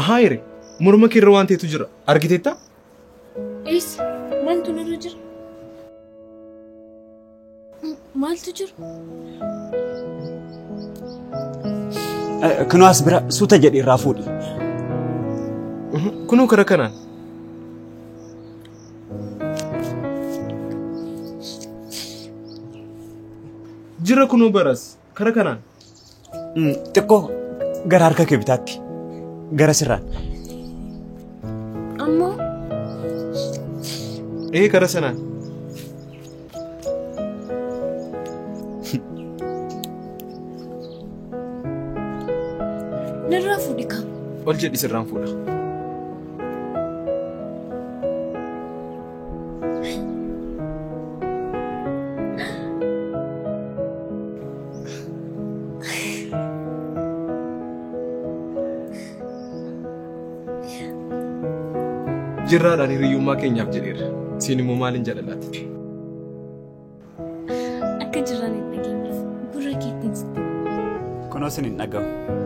Ahaayire morma kirra waan ta'etu jira argiteetta? Is maaltu nurra jira? Maaltu jira? Kunoo as bira suuta jedhi irraa fuudhi. Kunoo kara kanaan. Jira kunoo baras kara kanaan. Xiqqoo gara harka kee bitaatti. Gara sirraan. Ammoo? Kara sanaan. Narraa fuudhi kam? Ol jedhi sirraan fuudha. Jirraadhaan hiriyyummaa keenyaaf jedheera. Siin immoo maaliin jaalalaati? Akka jirran hin dhageenyeef gurra keettiin sitti. Kunoo sin hin dhagahu.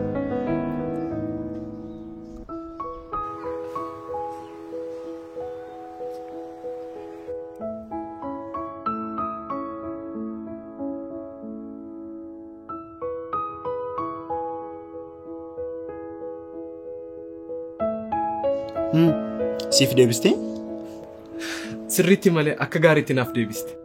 Siif deebistee? Sirriitti malee akka gaariitti naaf deebiste.